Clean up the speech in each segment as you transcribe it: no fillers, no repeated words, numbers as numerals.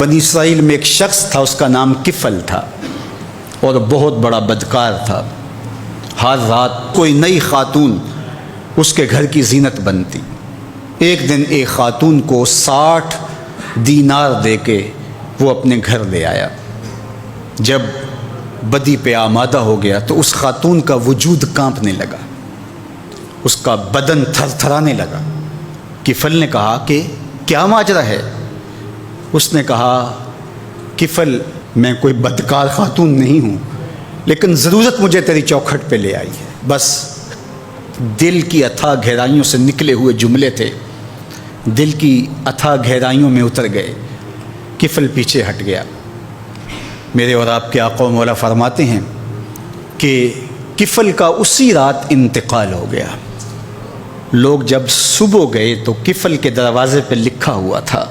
بنی اسرائیل میں ایک شخص تھا، اس کا نام کفل تھا اور بہت بڑا بدکار تھا۔ ہر رات کوئی نئی خاتون اس کے گھر کی زینت بنتی۔ ایک دن ایک خاتون کو 60 دینار دے کے وہ اپنے گھر لے آیا۔ جب بدی پہ آمادہ ہو گیا تو اس خاتون کا وجود کانپنے لگا، اس کا بدن تھر تھرانے لگا۔ کفل نے کہا کہ کیا ماجرا ہے؟ اس نے کہا کفل میں کوئی بدکار خاتون نہیں ہوں، لیکن ضرورت مجھے تیری چوکھٹ پہ لے آئی ہے۔ بس دل کی اتھاہ گہرائیوں سے نکلے ہوئے جملے تھے، دل کی اتھاہ گہرائیوں میں اتر گئے۔ کفل پیچھے ہٹ گیا۔ میرے اور آپ کے آقا و مولا فرماتے ہیں کہ کفل کا اسی رات انتقال ہو گیا۔ لوگ جب صبح گئے تو کفل کے دروازے پہ لکھا ہوا تھا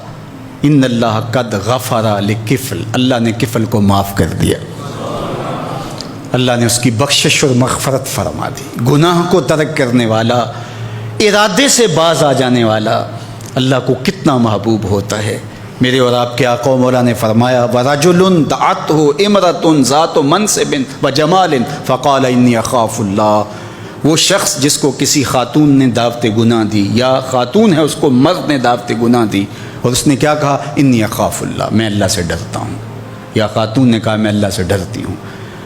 ان اللہ قد غفر لکفل، اللہ نے کفل کو معاف کر دیا، اللہ نے اس کی بخشش اور مغفرت فرما دی۔ گناہ کو ترک کرنے والا، ارادے سے باز آ جانے والا اللہ کو کتنا محبوب ہوتا ہے۔ میرے اور آپ کے آقا و مولا نے فرمایا وَرَجُلٌ دَعَتْهُ امْرَأَةٌ ذَاتُ مَنْصِبٍ وَجَمَالٍ فَقَالَ إِنِّي أَخَافُ اللَّهَ، وہ شخص جس کو کسی خاتون نے دعوت گناہ دی، یا خاتون ہے اس کو مرد نے دعوت گناہ دی، اور اس نے کیا کہا انی اخاف اللہ، میں اللہ سے ڈرتا ہوں، یا خاتون نے کہا میں اللہ سے ڈرتی ہوں۔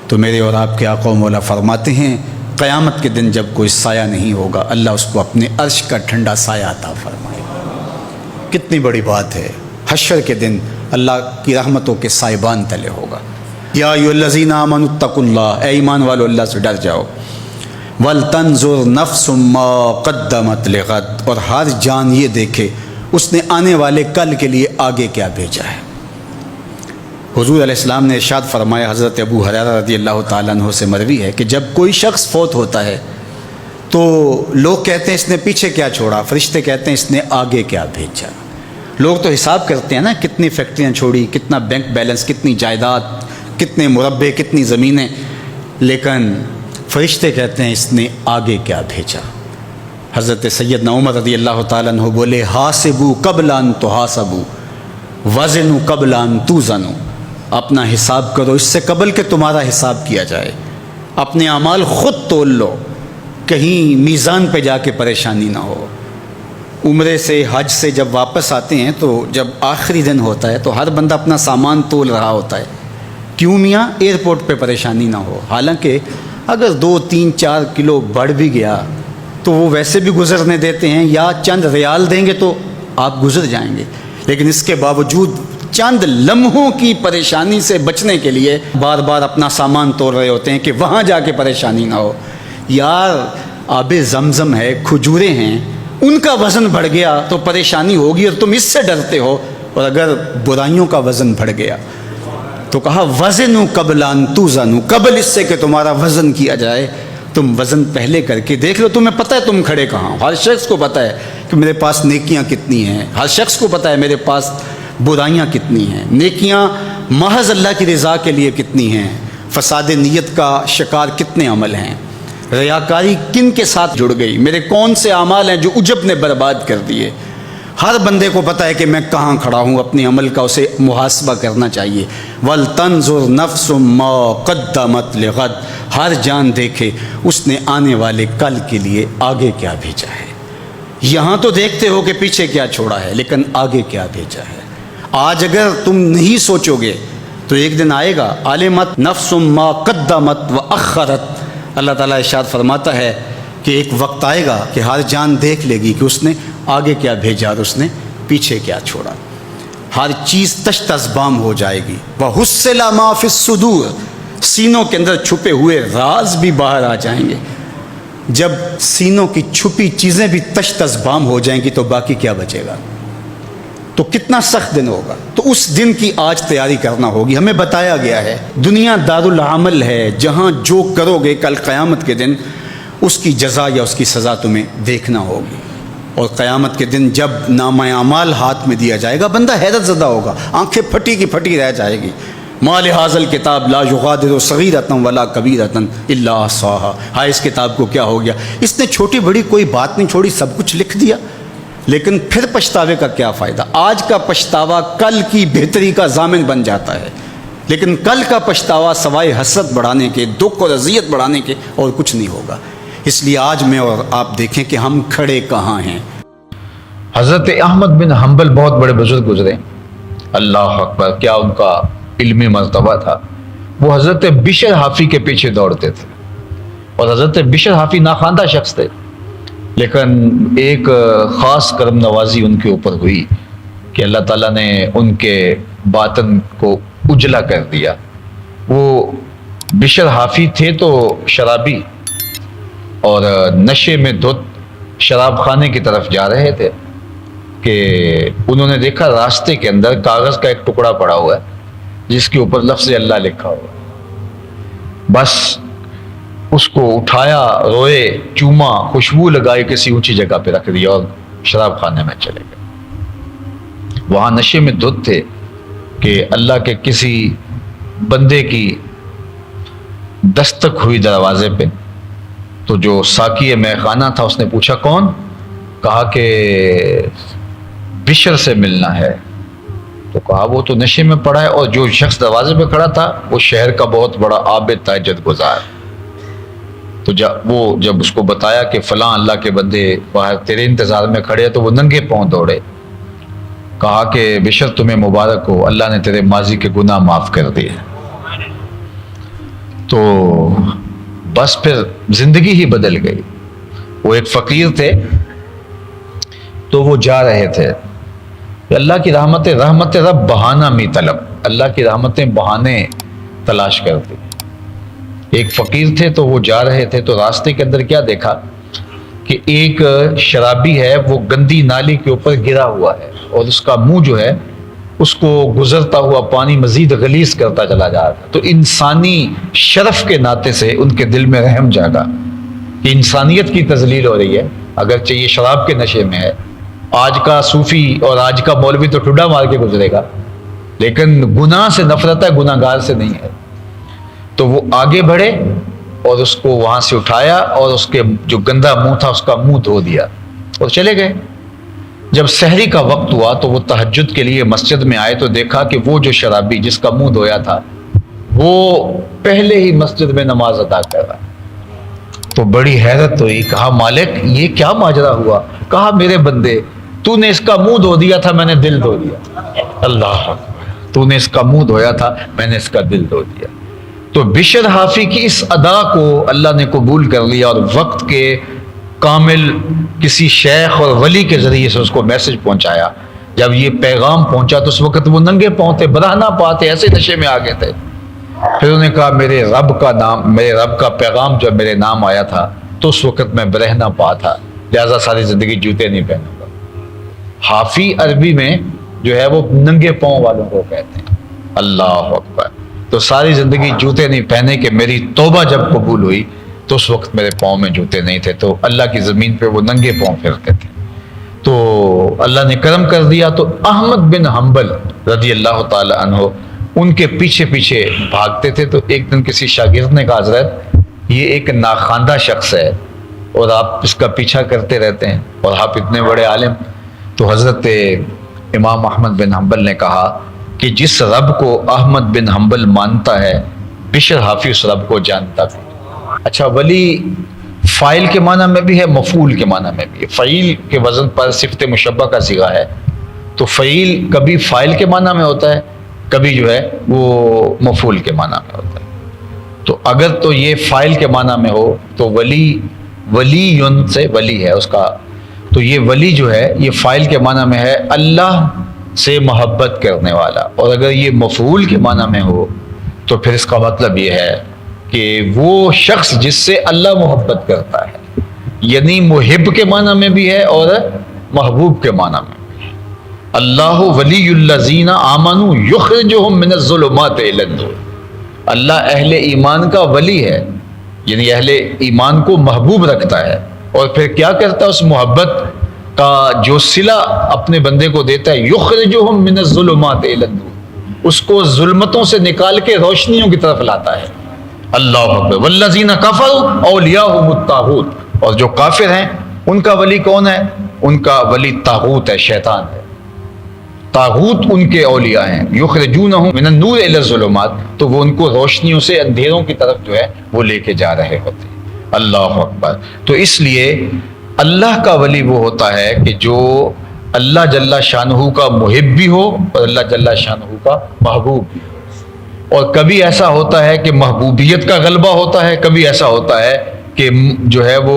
تو میرے اور آپ کے آقا و مولا فرماتے ہیں قیامت کے دن جب کوئی سایہ نہیں ہوگا، اللہ اس کو اپنے عرش کا ٹھنڈا سایہ عطا فرمائے گا۔ کتنی بڑی بات ہے، حشر کے دن اللہ کی رحمتوں کے سائبان تلے ہوگا۔ یا ایھا الذین آمنوا اتقوا اللہ، اے ایمان والو اللہ سے ڈر جاؤ۔ وَلْتَنْظُرْ نَفْسٌ مَّا قَدَّمَتْ لِغَدٍ، اور ہر جان یہ دیکھے اس نے آنے والے کل کے لیے آگے کیا بھیجا ہے۔ حضور علیہ السلام نے ارشاد فرمایا، حضرت ابو ہریرہ رضی اللہ تعالیٰ عنہ سے مروی ہے کہ جب کوئی شخص فوت ہوتا ہے تو لوگ کہتے ہیں اس نے پیچھے کیا چھوڑا، فرشتے کہتے ہیں اس نے آگے کیا بھیجا۔ لوگ تو حساب کرتے ہیں نا، کتنی فیکٹریاں چھوڑی، کتنا بینک بیلنس، کتنی جائیداد، کتنے مربع، کتنی زمینیں، لیکن فرشتے کہتے ہیں اس نے آگے کیا بھیجا۔ حضرت سیدنا عمر رضی اللہ تعالیٰ عنہ بولے حاسبوا قبل ان تحاسبوا وزنوا قبل ان توزنوا، اپنا حساب کرو اس سے قبل کہ تمہارا حساب کیا جائے، اپنے اعمال خود تول لو، کہیں میزان پہ جا کے پریشانی نہ ہو۔ عمرے سے حج سے جب واپس آتے ہیں تو جب آخری دن ہوتا ہے تو ہر بندہ اپنا سامان تول رہا ہوتا ہے، کیوں میاں ایئرپورٹ پہ پریشانی نہ ہو۔ حالانکہ اگر 2 3 4 کلو بڑھ بھی گیا تو وہ ویسے بھی گزرنے دیتے ہیں، یا چند ریال دیں گے تو آپ گزر جائیں گے، لیکن اس کے باوجود چند لمحوں کی پریشانی سے بچنے کے لیے بار بار اپنا سامان توڑ رہے ہوتے ہیں کہ وہاں جا کے پریشانی نہ ہو۔ یار آب زمزم ہے، کھجوریں ہیں، ان کا وزن بڑھ گیا تو پریشانی ہوگی اور تم اس سے ڈرتے ہو، اور اگر برائیوں کا وزن بڑھ گیا تو کہا وزنوا قبل ان توزنوا، قبل اس سے کہ تمہارا وزن کیا جائے تم وزن پہلے کر کے دیکھ لو، تمہیں پتہ ہے تم کھڑے کہاں ہو۔ ہر شخص کو پتہ ہے کہ میرے پاس نیکیاں کتنی ہیں، ہر شخص کو پتہ ہے میرے پاس برائیاں کتنی ہیں، نیکیاں محض اللہ کی رضا کے لیے کتنی ہیں، فساد نیت کا شکار کتنے عمل ہیں، ریاکاری کن کے ساتھ جڑ گئی، میرے کون سے اعمال ہیں جو عجب نے برباد کر دیے۔ ہر بندے کو پتہ ہے کہ میں کہاں کھڑا ہوں، اپنے عمل کا اسے محاسبہ کرنا چاہیے۔ وَلْتَنْظُرْ نَفْسٌ مَّا قَدَّمَتْ لِغَدٍ، ہر جان دیکھے اس نے آنے والے کل کے لیے آگے کیا بھیجا ہے۔ یہاں تو دیکھتے ہو کہ پیچھے کیا چھوڑا ہے، لیکن آگے کیا بھیجا ہے۔ آج اگر تم نہیں سوچو گے تو ایک دن آئے گا عَلِمَتْ نَفْسٌ مَّا قَدَّمَتْ وَأَخَّرَتْ، اللہ تعالیٰ ارشاد فرماتا ہے کہ ایک وقت آئے گا کہ ہر جان دیکھ لے گی کہ اس نے آگے کیا بھیجا اور اس نے پیچھے کیا چھوڑا۔ ہر چیز تشت ازبام ہو جائے گی۔ وَحُصِّلَ مَا فِي الصُّدُورِ، سینوں کے اندر چھپے ہوئے راز بھی باہر آ جائیں گے۔ جب سینوں کی چھپی چیزیں بھی تشت ازبام ہو جائیں گی تو باقی کیا بچے گا؟ تو کتنا سخت دن ہوگا۔ تو اس دن کی آج تیاری کرنا ہوگی۔ ہمیں بتایا گیا ہے دنیا دارالعمل ہے، جہاں جو کرو گے کل قیامت کے دن اس کی جزا یا اس کی سزا تمہیں دیکھنا ہوگی۔ اور قیامت کے دن جب نامہ اعمال ہاتھ میں دیا جائے گا بندہ حیرت زدہ ہوگا، آنکھیں پھٹی کی پھٹی رہ جائے گی۔ ما لہذا الکتاب لا یغادر صغیرۃ ولا کبیرۃ الا احصاها، ہائے اس کتاب کو کیا ہو گیا، اس نے چھوٹی بڑی کوئی بات نہیں چھوڑی، سب کچھ لکھ دیا۔ لیکن پھر پچھتاوے کا کیا فائدہ؟ آج کا پچھتاوا کل کی بہتری کا ضامن بن جاتا ہے، لیکن کل کا پچھتاوا سوائے حسرت بڑھانے کے، دکھ اور اذیت بڑھانے کے اور کچھ نہیں ہوگا۔ اس لیے آج میں اور آپ دیکھیں کہ ہم کھڑے کہاں ہیں۔ حضرت احمد بن حنبل بہت بڑے بزرگ گزرے، اللہ اکبر، کیا ان کا علمی مرتبہ تھا۔ وہ حضرت بشر حافی کے پیچھے دوڑتے تھے، اور حضرت بشر حافی ناخواندہ شخص تھے، لیکن ایک خاص کرم نوازی ان کے اوپر ہوئی کہ اللہ تعالیٰ نے ان کے باطن کو اجلا کر دیا۔ وہ بشر حافی تھے تو شرابی، اور نشے میں دھت شراب خانے کی طرف جا رہے تھے کہ انہوں نے دیکھا راستے کے اندر کاغذ کا ایک ٹکڑا پڑا ہوا ہے جس کے اوپر لفظ اللہ لکھا ہوا ہے۔ بس اس کو اٹھایا، روئے، چوما، خوشبو لگائی، کسی اونچی جگہ پہ رکھ دیا اور شراب خانے میں چلے گئے۔ وہاں نشے میں دھت تھے کہ اللہ کے کسی بندے کی دستک ہوئی دروازے پہ، تو جو ساقی مے خانہ تھا اس نے پوچھا کون؟ کہا کہ بشر سے ملنا ہے۔ تو کہا وہ تو نشے میں پڑا ہے، اور جو شخص دروازے پہ کھڑا تھا وہ شہر کا بہت بڑا عابد تہجد گزار۔ تو جب اس کو بتایا کہ فلاں اللہ کے بندے باہر تیرے انتظار میں کھڑے ہیں، تو وہ ننگے پاؤں دوڑے، کہا کہ بشر تمہیں مبارک ہو، اللہ نے تیرے ماضی کے گناہ معاف کر دیے۔ تو بس پھر زندگی ہی بدل گئی۔ وہ ایک فقیر تھے، تو وہ جا رہے تھے، اللہ کی رحمت رب بہانہ می طلب، اللہ کی رحمتیں بہانے تلاش کرتے۔ ایک فقیر تھے تو وہ جا رہے تھے، تو راستے کے اندر کیا دیکھا کہ ایک شرابی ہے، وہ گندی نالی کے اوپر گرا ہوا ہے، اور اس کا منہ جو ہے اس کو گزرتا ہوا پانی مزید غلیظ کرتا چلا جا رہا تھا۔ تو انسانی شرف کے ناطے سے ان کے دل میں رحم جاگا کہ انسانیت کی تذلیل ہو رہی ہے، اگرچہ یہ شراب کے نشے میں ہے۔ آج کا صوفی اور آج کا مولوی تو ٹھڈا مار کے گزرے گا، لیکن گناہ سے نفرت ہے، گناہ گار سے نہیں ہے۔ تو وہ آگے بڑھے اور اس کو وہاں سے اٹھایا، اور اس کے جو گندا منہ تھا اس کا منہ دھو دیا اور چلے گئے۔ جب سحری کا وقت ہوا تو وہ تہجد کے لیے مسجد میں آئے، تو دیکھا کہ وہ جو شرابی جس کا منہ دھویا تھا وہ پہلے ہی مسجد میں نماز ادا کر رہا۔ تو بڑی حیرت ہوئی، کہا مالک یہ کیا ماجرا ہوا؟ کہا میرے بندے، تو نے اس کا منہ دھو دیا تھا، میں نے دل دھو دیا۔ اللہ اکبر، تو نے اس کا منہ دھویا تھا، میں نے اس کا دل دھو دیا۔ تو بشر حافی کی اس ادا کو اللہ نے قبول کر لیا، اور وقت کے کامل کسی شیخ اور ولی کے ذریعے سے اس کو میسج پہنچایا۔ جب یہ پیغام پہنچا تو اس وقت وہ ننگے پاؤں تھے، براہنا پاتے، ایسے نشے میں آ گئے تھے۔ پھر انہوں نے کہا میرے رب کا پیغام جب میرے نام آیا تھا تو اس وقت میں برہنہ پا تھا، لہذا ساری زندگی جوتے نہیں پہنوں گا۔ حافی عربی میں جو ہے وہ ننگے پاؤں والوں کو کہتے ہیں۔ اللہ اکبر۔ تو ساری زندگی جوتے نہیں پہنے کہ میری توبہ جب قبول ہوئی تو اس وقت میرے پاؤں میں جوتے نہیں تھے، تو اللہ کی زمین پہ وہ ننگے پاؤں پھرتے تھے۔ تو اللہ نے کرم کر دیا، تو احمد بن حنبل رضی اللہ تعالی عنہ ان کے پیچھے پیچھے بھاگتے تھے۔ تو ایک دن کسی شاگرد نے کہا حضرت یہ ایک ناخواندہ شخص ہے اور آپ اس کا پیچھا کرتے رہتے ہیں، اور آپ اتنے بڑے عالم۔ تو حضرت امام احمد بن حنبل نے کہا کہ جس رب کو احمد بن حنبل مانتا ہے، بشر حافی اس رب کو جانتا بھی۔ اچھا، ولی فائل کے معنی میں بھی ہے، مفعول کے معنی میں بھی ہے۔ فعیل کے وزن پر صفت مشبہ کا صیغہ ہے، تو فعیل کبھی فائل کے معنی میں ہوتا ہے، کبھی جو ہے وہ مفعول کے معنی میں ہوتا ہے۔ تو اگر تو یہ فائل کے معنی میں ہو تو ولی سے ولی ہے اس کا، تو یہ ولی جو ہے یہ فائل کے معنی میں ہے اللہ سے محبت کرنے والا، اور اگر یہ مفعول کے معنی میں ہو تو پھر اس کا مطلب یہ ہے کہ وہ شخص جس سے اللہ محبت کرتا ہے، یعنی محب کے معنی میں بھی ہے اور محبوب کے معنی میں بھی ہے۔ اللہ ولی الذین آمنوا یخرجہم من الظلمات الی النور، اللہ اہل ایمان کا ولی ہے، یعنی اہل ایمان کو محبوب رکھتا ہے، اور پھر کیا کرتا ہے اس محبت کا جو صلہ اپنے بندے کو دیتا ہے، یخرجہم من الظلمات الی النور، اس کو ظلمتوں سے نکال کے روشنیوں کی طرف لاتا ہے۔ اللہ اکبر۔ والذین کفروا اولیاءہم الطاغوت، اور جو کافر ہیں ان کا ولی کون ہے؟ ان کا ولی طاغوت ہے، شیطان ہے، طاغوت ان کے اولیاء ہیں، یخرجونہم من النور الی الظلمات، تو وہ ان کو روشنیوں سے اندھیروں کی طرف جو ہے وہ لے کے جا رہے ہوتے ہیں۔ اللہ اکبر۔ تو اس لیے اللہ کا ولی وہ ہوتا ہے کہ جو اللہ جل شانہ کا محب بھی ہو اور اللہ جل شانہ کا محبوب بھی ہو۔ اور کبھی ایسا ہوتا ہے کہ محبوبیت کا غلبہ ہوتا ہے، کبھی ایسا ہوتا ہے کہ جو ہے وہ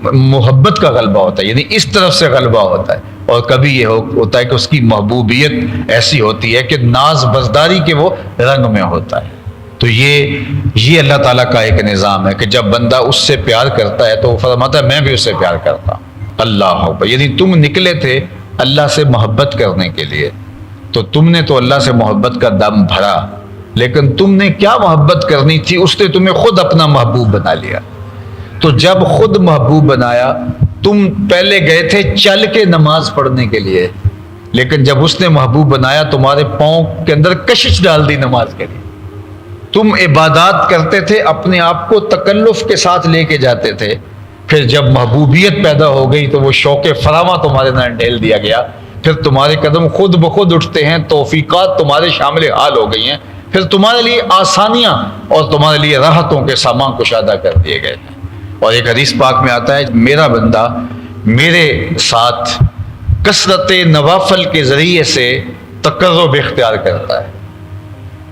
محبت کا غلبہ ہوتا ہے، یعنی اس طرف سے غلبہ ہوتا ہے، اور کبھی یہ ہوتا ہے کہ اس کی محبوبیت ایسی ہوتی ہے کہ ناز برداری کے وہ رنگ میں ہوتا ہے۔ تو یہ اللہ تعالیٰ کا ایک نظام ہے کہ جب بندہ اس سے پیار کرتا ہے تو وہ فرماتا ہے میں بھی اس سے پیار کرتا ہوں۔ اللہ اکبر۔ یعنی تم نکلے تھے اللہ سے محبت کرنے کے لیے، تو تم نے تو اللہ سے محبت کا دم بھرا، لیکن تم نے کیا محبت کرنی تھی، اس نے تمہیں خود اپنا محبوب بنا لیا۔ تو جب خود محبوب بنایا، تم پہلے گئے تھے چل کے نماز پڑھنے کے لیے، لیکن جب اس نے محبوب بنایا تمہارے پاؤں کے اندر کشش ڈال دی نماز کے لیے۔ تم عبادات کرتے تھے، اپنے آپ کو تکلف کے ساتھ لے کے جاتے تھے، پھر جب محبوبیت پیدا ہو گئی تو وہ شوق فراواں تمہارے اندر ڈھیل دیا گیا، پھر تمہارے قدم خود بخود اٹھتے ہیں، توفیقات تمہارے شامل حال ہو گئی ہیں، پھر تمہارے لیے آسانیاں اور تمہارے لیے راحتوں کے سامان کشادہ کر دیے گئے ہیں۔ اور ایک حدیث پاک میں آتا ہے میرا بندہ میرے ساتھ کثرت نوافل کے ذریعے سے تقرب اختیار کرتا ہے،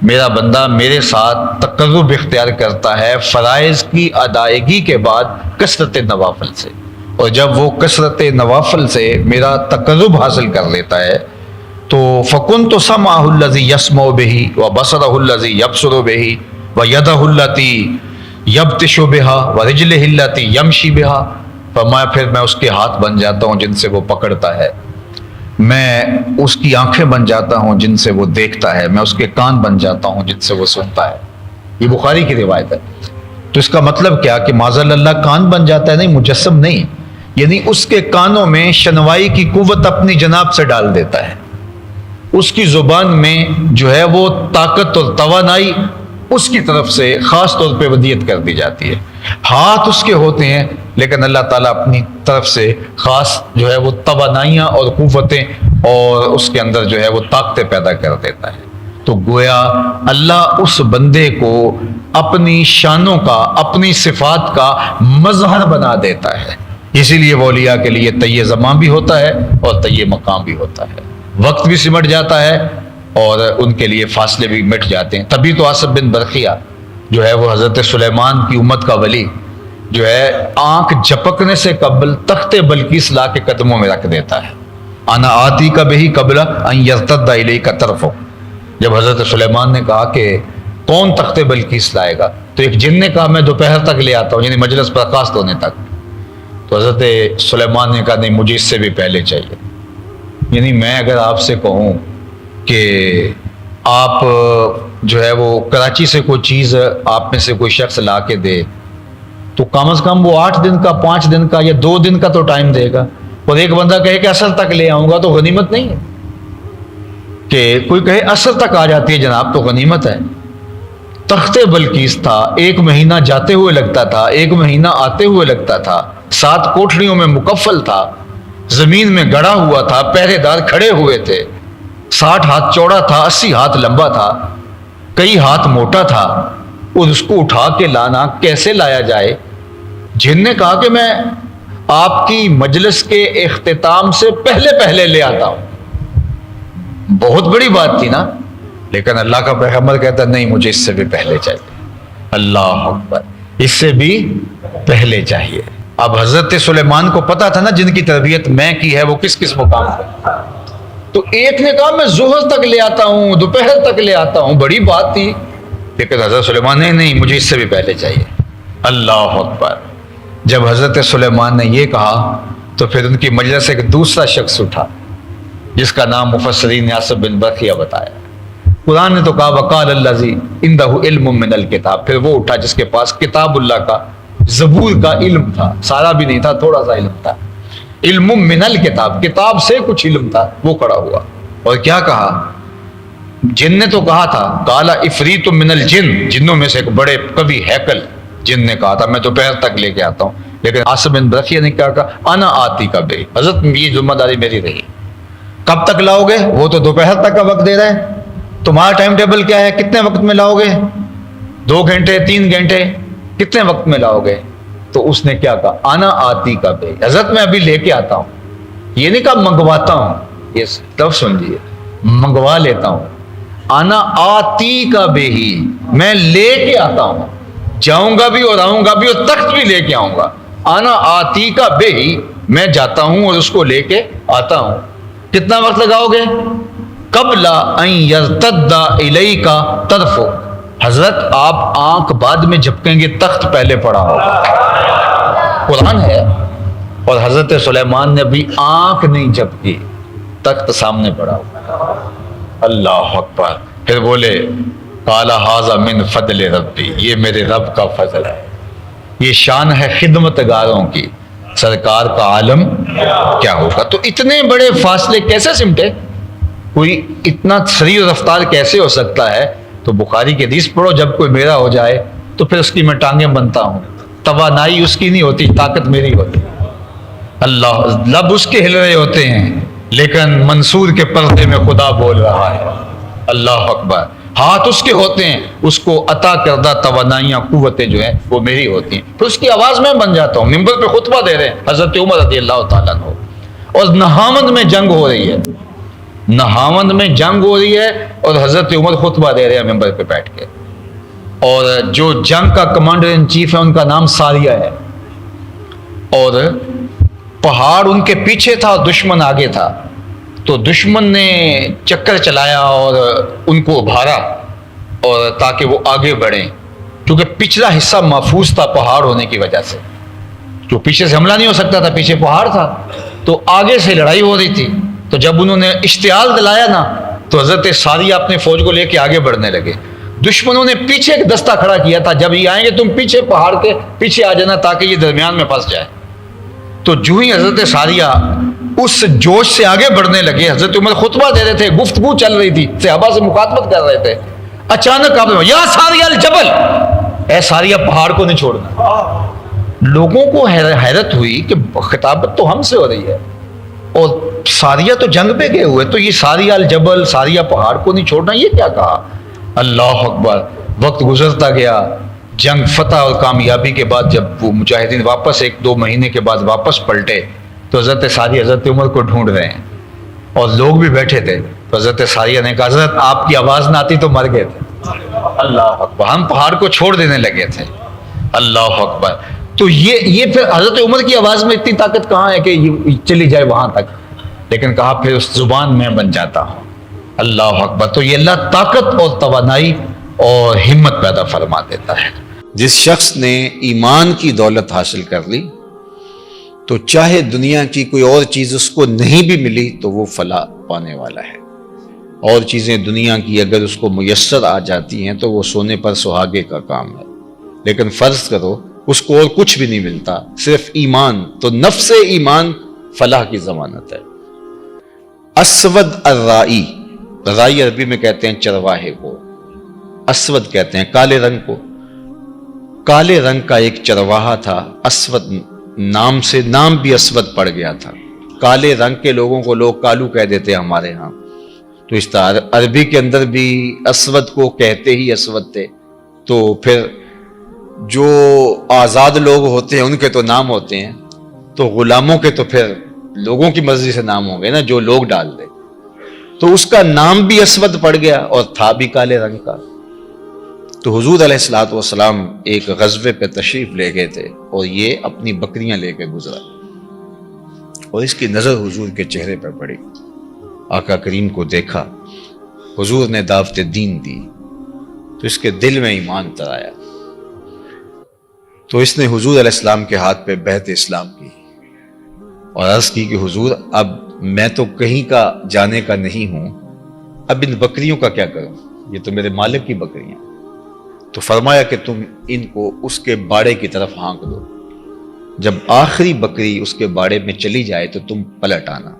میرا بندہ میرے ساتھ تقرب اختیار کرتا ہے فرائض کی ادائیگی کے بعد کثرت نوافل سے، اور جب وہ کثرت نوافل سے میرا تقرب حاصل کر لیتا ہے تو فَكُنْتُ سَمْعَهُ الَّذِي يَسْمَعُ بِهِ وَبَصَرَهُ الَّذِي يَبْصُرُ بِهِ وَيَدَهُ الَّتِي يَبْطِشُ بِهَا وَرِجْلِهِ الَّتِي يَمْشِي بِهَا، فرمایا پھر میں اس کے ہاتھ بن جاتا ہوں جن سے وہ پکڑتا ہے، میں اس کی آنکھیں بن جاتا ہوں جن سے وہ دیکھتا ہے، میں اس کے کان بن جاتا ہوں جن سے وہ سنتا ہے۔ یہ بخاری کی روایت ہے۔ تو اس کا مطلب کیا کہ معاذ اللہ کان بن جاتا ہے؟ نہیں، مجسم نہیں، یعنی اس کے کانوں میں شنوائی کی قوت اپنی جناب سے ڈال دیتا ہے، اس کی زبان میں جو ہے وہ طاقت اور توانائی اس کی طرف سے خاص طور پہ ودیت کر دی جاتی ہے، ہاتھ اس کے ہوتے ہیں لیکن اللہ تعالیٰ اپنی طرف سے خاص جو ہے وہ توانائیاں اور قوتیں اور اس کے اندر جو ہے وہ طاقتیں پیدا کر دیتا ہے۔ تو گویا اللہ اس بندے کو اپنی شانوں کا، اپنی صفات کا مظہر بنا دیتا ہے، اسی لیے وہ اولیاء کے لیے طی زمان بھی ہوتا ہے اور طی مقام بھی ہوتا ہے، وقت بھی سمٹ جاتا ہے اور ان کے لیے فاصلے بھی مٹ جاتے ہیں۔ تبھی تو آصف بن برقیہ جو ہے وہ حضرت سلیمان کی امت کا ولی جو ہے آنکھ جھپکنے سے قبل تخت بلقیس لا کے قدموں میں رکھ دیتا ہے، انا آتی کا بہی قبل ان یرتد الیک طرفہ۔ جب حضرت سلیمان نے کہا کہ کون تخت بلقیس لائے گا تو ایک جن نے کہا میں دوپہر تک لے آتا ہوں، یعنی مجلس برخاست ہونے تک۔ تو حضرت سلیمان نے کہا نہیں، مجھے اس سے بھی پہلے چاہیے، یعنی میں اگر آپ سے کہوں کہ آپ جو ہے وہ کراچی سے کوئی چیز آپ میں سے کوئی شخص لا کے دے تو کم از کم وہ 8 دن کا، 5 دن کا یا 2 دن کا تو ٹائم دے گا، اور ایک بندہ کہے کہ عصر تک لے آؤں گا تو غنیمت نہیں ہے، کہ کوئی کہے عصر تک آ جاتی ہے جناب تو غنیمت ہے۔ تخت بلقیس تھا، 1 مہینہ جاتے ہوئے لگتا تھا، 1 مہینہ آتے ہوئے لگتا تھا، 7 کوٹھریوں میں مکفل تھا، زمین میں گڑا ہوا تھا، پہرے دار کھڑے ہوئے تھے، 60 ہاتھ چوڑا تھا، 80 ہاتھ لمبا تھا، کئی ہاتھ موٹا تھا، اور اس کو اٹھا کے لانا کیسے لایا جائے؟ جن نے کہا کہ میں آپ کی مجلس کے اختتام سے پہلے لے آتا ہوں۔ بہت بڑی بات تھی نا، لیکن اللہ کا پیغمبر کہتا نہیں، مجھے اس سے بھی پہلے چاہیے۔ اللہ اکبر، اس سے بھی پہلے چاہیے۔ اب حضرت سلیمان کو پتا تھا نا جن کی تربیت میں کی ہے وہ کس کس مقام پر، تو ایک نے کہا میں ظہر تک لے آتا ہوں، دوپہر تک لے آتا ہوں، بڑی بات تھی، لیکن حضرت سلیمان نے نہیں، مجھے اس سے بھی پہلے چاہیے۔ اللہ اکبر۔ جب حضرت سلیمان نے یہ کہا تو پھر ان کی مجلس سے ایک دوسرا شخص اٹھا جس کا نام مفسرین نے آصف بن برقیہ بتایا۔ قرآن نے تو کہا وقال الذی عندہ علم من الکتاب، پھر وہ اٹھا جس کے پاس کتاب اللہ کا، زبور کا علم تھا، سارا بھی نہیں تھا، تھوڑا سا علم تھا، علم من الکتاب، کتاب سے کچھ علم تھا، وہ کھڑا ہوا اور کیا کہا؟ جن نے تو کہا تھا قال عفریت من الجن، جنوں میں سے ایک بڑے کبھی ہیکل جن نے کہا تھا میں دوپہر تک لے کے آتا ہوں، لیکن عاصم بن برقیہ نے کیا کہا انا آتی کا بے، حضرت یہ ذمہ داری میری رہی. کب تک لاؤ گے؟ وہ تو دوپہر تک کا وقت دے رہے ہیں. تمہارا ٹائم ٹیبل کیا ہے؟ کتنے وقت میں لاؤ گے؟ 2 گھنٹے 3 گھنٹے کتنے وقت میں لاؤ گے؟ تو اس نے کیا کہا انا آتی کا بے، حضرت میں ابھی لے کے آتا ہوں. یہ نہیں کہا منگواتا ہوں، یہ لفظ سمجھیے، منگوا لیتا ہوں. انا آتی کا بے ہی، میں لے کے آتا ہوں، جاؤں گا بھی اور آؤں گا بھی اور تخت بھی لے کے آؤں گا. انا آتی کا بے ہی، میں جاتا ہوں اور اس کو لے کے آتا ہوں. کتنا وقت لگاؤ گے؟ قبل ان یرتد الیک طرفک، حضرت آپ آنکھ بعد میں جھپکیں گے، تخت پہلے پڑا ہوگا. قرآن ہے. اور حضرت سلیمان نے بھی آنکھ نہیں جھپکی، تخت سامنے پڑا ہوگا. اللہ اکبر. پھر بولے قال ھذا من فضل ربی، یہ میرے رب کا فضل ہے. یہ شان ہے خدمتگاروں کی، سرکار کا عالم کیا ہوگا. تو اتنے بڑے فاصلے کیسے سمٹے؟ کوئی اتنا سریع رفتار کیسے ہو سکتا ہے؟ تو بخاری کی حدیث پڑھو، جب کوئی میرا ہو جائے تو پھر اس کی میں ٹانگیں بنتا ہوں. توانائی اس کی نہیں ہوتی، طاقت میری ہوتی. اللہ، لب اس کے ہل رہے ہوتے ہیں لیکن منصور کے پردے میں خدا بول رہا ہے. اللہ اکبر. ہاتھ اس کے ہوتے ہیں، اس کو عطا کردہ توانائیاں قوتیں جو ہیں وہ میری ہوتی ہیں. پھر اس کی آواز میں بن جاتا ہوں. ممبر پہ خطبہ دے رہے ہیں حضرت عمر رضی اللہ تعالیٰ عنہ، اور نہاوند میں جنگ ہو رہی ہے، نہاوند میں جنگ ہو رہی ہے اور حضرت عمر خطبہ دے رہے ہیں ممبر پہ بیٹھ کے. اور جو جنگ کا کمانڈر ان چیف ہے ان کا نام ساریہ ہے. اور پہاڑ ان کے پیچھے تھا اور دشمن آگے تھا. تو دشمن نے چکر چلایا اور ان کو ابھارا اور تاکہ وہ آگے بڑھیں، کیونکہ پچھلا حصہ محفوظ تھا پہاڑ ہونے کی وجہ سے. جو پیچھے سے حملہ نہیں ہو سکتا تھا، پیچھے پہاڑ تھا، تو آگے سے لڑائی ہو رہی تھی. تو جب انہوں نے اشتعال دلایا نا، تو حضرت ساریہ اپنے فوج کو لے کے آگے بڑھنے لگے. دشمنوں نے پیچھے ایک دستہ کھڑا کیا تھا، جب یہ آئیں گے تم پیچھے پہاڑ کے پیچھے آ جانا تاکہ یہ درمیان میں پھنس جائے. تو جو ہی حضرت ساریہ اس جوش سے آگے بڑھنے لگے، حضرت عمر خطبہ دے رہے تھے، گفتگو چل رہی تھی، صحابہ سے مخاطبت کر رہے تھے، اچانک آپ نے یا ساریہ الجبل، اے ساریہ پہاڑ کو نہیں چھوڑنا. لوگوں کو حیرت ہوئی کہ خطابت تو ہم سے ہو رہی ہے اور ساریہ تو جنگ پہ گئے ہوئے، تو یہ ساریہ الجبل، ساریہ پہاڑ کو نہیں چھوڑنا، یہ کیا کہا؟ اللہ اکبر. وقت گزرتا گیا، جنگ فتح اور کامیابی کے بعد جب وہ مجاہدین واپس 1-2 مہینے کے بعد واپس پلٹے تو حضرت ساریہ حضرت عمر کو ڈھونڈ رہے ہیں اور لوگ بھی بیٹھے تھے. تو حضرت ساریہ نے کہا حضرت آپ کی آواز نہ آتی تو مر گئے تھے. اللہ اکبر. ہم پہاڑ کو چھوڑ دینے لگے تھے. اللہ اکبر. تو یہ پھر حضرت عمر کی آواز میں اتنی طاقت کہاں ہے کہ یہ چلی جائے وہاں تک، لیکن کہا پھر اس زبان میں بن جاتا ہوں. اللہ اکبر. تو یہ اللہ طاقت اور توانائی اور ہمت پیدا فرما دیتا ہے. جس شخص نے ایمان کی دولت حاصل کر لی تو چاہے دنیا کی کوئی اور چیز اس کو نہیں بھی ملی تو وہ فلاح پانے والا ہے. اور چیزیں دنیا کی اگر اس کو میسر آ جاتی ہیں تو وہ سونے پر سہاگے کا کام ہے. لیکن فرض کرو اس کو اور کچھ بھی نہیں ملتا، صرف ایمان، تو نفس ایمان فلاح کی ضمانت ہے. اسود الرائی، رائی عربی میں کہتے ہیں چرواہے کو، اسود کہتے ہیں کالے رنگ کو. کالے رنگ کا ایک چرواہا تھا، اسود نام سے، نام بھی اسود پڑ گیا تھا. کالے رنگ کے لوگوں کو لوگ کالو کہہ دیتے ہیں ہمارے ہاں. تو اس طرح عربی کے اندر بھی اسود کو کہتے ہی اسود تھے. تو پھر جو آزاد لوگ ہوتے ہیں ان کے تو نام ہوتے ہیں، تو غلاموں کے تو پھر لوگوں کی مرضی سے نام ہوں گے نا، جو لوگ ڈال دیں. تو اس کا نام بھی اسود پڑ گیا اور تھا بھی کالے رنگ کا. تو حضور علیہ الصلوۃ والسلام ایک غزوے پہ تشریف لے گئے تھے اور یہ اپنی بکریاں لے کے گزرا اور اس کی نظر حضور کے چہرے پر پڑی. آقا کریم کو دیکھا، حضور نے دعوت دین دی تو اس کے دل میں ایمان اتر آیا. تو اس نے حضور علیہ السلام کے ہاتھ پہ بیعت اسلام کی اور عرض کی کہ حضور اب میں تو کہیں کا جانے کا نہیں ہوں، اب ان بکریوں کا کیا کروں؟ یہ تو میرے مالک کی بکریاں. تو فرمایا کہ تم ان کو اس کے باڑے کی طرف ہانک دو، جب آخری بکری اس کے باڑے میں چلی جائے تو تم پلٹ آنا.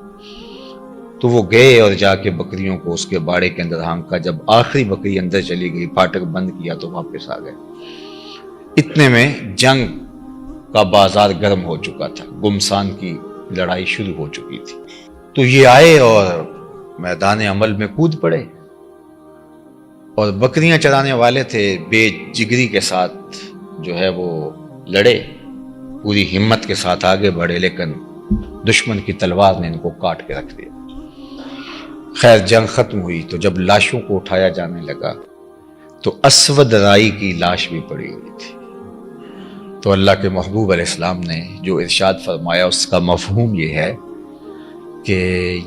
تو وہ گئے اور جا کے بکریوں کو اس کے باڑے کے اندر ہانکا. جب آخری بکری اندر چلی گئی، پھاٹک بند کیا تو واپس آ گئے. اتنے میں جنگ کا بازار گرم ہو چکا تھا، گمسان کی لڑائی شروع ہو چکی تھی۔ تو یہ آئے اور میدان عمل میں کود پڑے، اور بکریاں چرانے والے تھے، بے جگری کے ساتھ جو ہے وہ لڑے، پوری ہمت کے ساتھ آگے بڑھے، لیکن دشمن کی تلوار نے ان کو کاٹ کے رکھ دیا۔ خیر جنگ ختم ہوئی تو جب لاشوں کو اٹھایا جانے لگا تو اسود رائی کی لاش بھی پڑی ہوئی تھی۔ تو اللہ کے محبوب علیہ السلام نے جو ارشاد فرمایا اس کا مفہوم یہ ہے کہ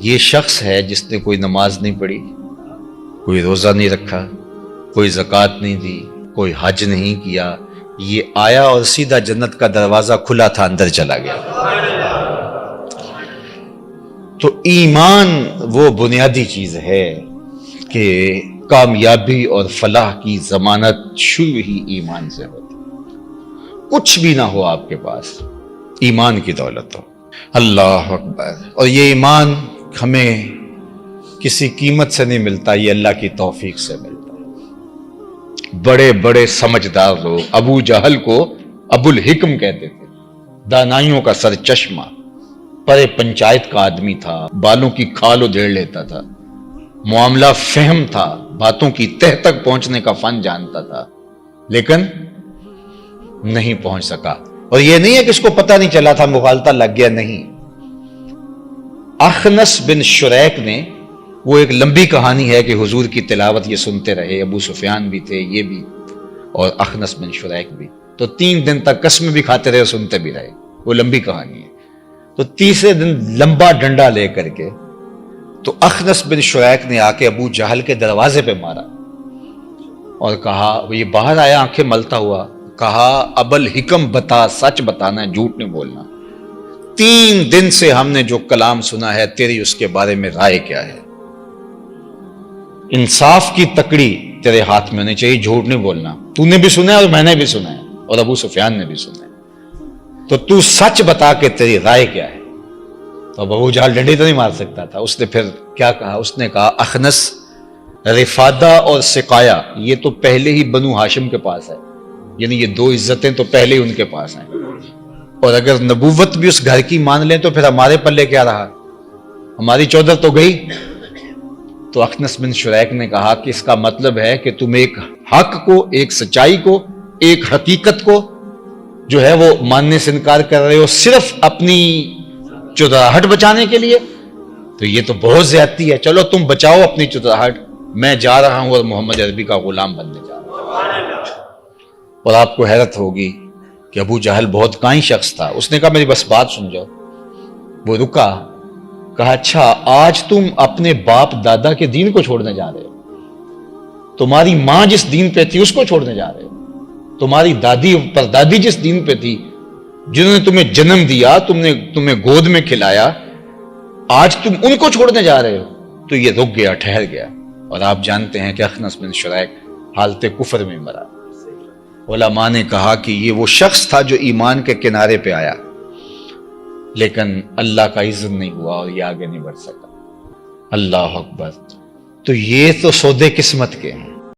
یہ شخص ہے جس نے کوئی نماز نہیں پڑھی، کوئی روزہ نہیں رکھا، کوئی زکوٰۃ نہیں دی، کوئی حج نہیں کیا، یہ آیا اور سیدھا جنت کا دروازہ کھلا تھا، اندر چلا گیا۔ تو ایمان وہ بنیادی چیز ہے کہ کامیابی اور فلاح کی ضمانت شروع ہی ایمان سے ہوتی۔ کچھ بھی نہ ہو آپ کے پاس، ایمان کی دولت ہو۔ اللہ اکبر۔ اور یہ ایمان ہمیں کسی قیمت سے نہیں ملتا، یہ اللہ کی توفیق سے ملتا ہے۔ بڑے بڑے سمجھدار لوگ، ابو جہل کو ابو الحکم کہتے تھے، دانائیوں کا سر چشمہ، پرے پنچایت کا آدمی تھا، بالوں کی کھال ادھیڑ لیتا تھا، معاملہ فہم تھا، باتوں کی تہ تک پہنچنے کا فن جانتا تھا، لیکن نہیں پہنچ سکا۔ اور یہ نہیں ہے کہ اس کو پتہ نہیں چلا تھا، مغالطہ لگ گیا، نہیں۔ اخنس بن شریک نے، وہ ایک لمبی کہانی ہے کہ حضور کی تلاوت یہ سنتے رہے، ابو سفیان بھی تھے، یہ بھی، اور اخنس بن شریک بھی، تو 3 دن تک قسم بھی کھاتے رہے اور سنتے بھی رہے، وہ لمبی کہانی ہے۔ تو تیسرے دن لمبا ڈنڈا لے کر کے تو اخنس بن شریک نے آ کے ابو جہل کے دروازے پہ مارا اور کہا، وہ یہ باہر آیا آنکھیں ملتا ہوا، کہا ابو الحکم بتا، سچ بتانا ہے، جھوٹ نہیں بولنا، 3 دن سے ہم نے جو کلام سنا ہے، تیری اس کے بارے میں رائے کیا ہے؟ انصاف کی تکڑی تیرے ہاتھ میں ہونی چاہیے، جھوٹ نہیں بولنا، تو نے بھی سنا ہے اور میں نے بھی سنا ہے اور ابو سفیان نے بھی سنا ہے، تو تو سچ بتا کہ تیری رائے کیا ہے۔ تو ابو جہل ڈنڈی تو نہیں مار سکتا تھا، اس نے پھر کیا کہا؟ اس نے کہا، اخنس، رفادہ اور سقایا یہ تو پہلے ہی بنو ہاشم کے پاس ہے، یعنی یہ 2 عزتیں تو پہلے ہی ان کے پاس ہیں، اور اگر نبوت بھی اس گھر کی مان لیں تو پھر ہمارے پلے کیا رہا؟ ہماری چودر تو گئی۔ تو اخنس بن شریک نے کہا کہ اس کا مطلب ہے کہ تم ایک حق کو، ایک سچائی کو، ایک حقیقت کو جو ہے وہ ماننے سے انکار کر رہے ہو صرف اپنی چودراہٹ بچانے کے لیے، تو یہ تو بہت زیادتی ہے۔ چلو تم بچاؤ اپنی چودراہٹ، میں جا رہا ہوں اور محمد عربی کا غلام بننے جا رہا ہوں۔ اور آپ کو حیرت ہوگی کہ ابو جہل بہت کائن شخص تھا، اس نے کہا میری بس بات سن جاؤ۔ وہ رکا، کہا اچھا آج تم اپنے باپ دادا کے دین کو چھوڑنے جا رہے ہو، تمہاری ماں جس دین پہ تھی اس کو چھوڑنے جا رہے ہو، تمہاری دادی پردادی جس دین پہ تھی، جنہوں نے تمہیں جنم دیا، تمہیں گود میں کھلایا، آج تم ان کو چھوڑنے جا رہے ہو۔ تو یہ رک گیا، ٹھہر گیا، اور آپ جانتے ہیں کہ اخنس بن شریک حالت کفر میں مرا۔ علماء نے کہا کہ یہ وہ شخص تھا جو ایمان کے کنارے پہ آیا، لیکن اللہ کا اذن نہیں ہوا اور یہ آگے نہیں بڑھ سکا۔ اللہ اکبر۔ تو یہ تو سودے قسمت کے ہیں۔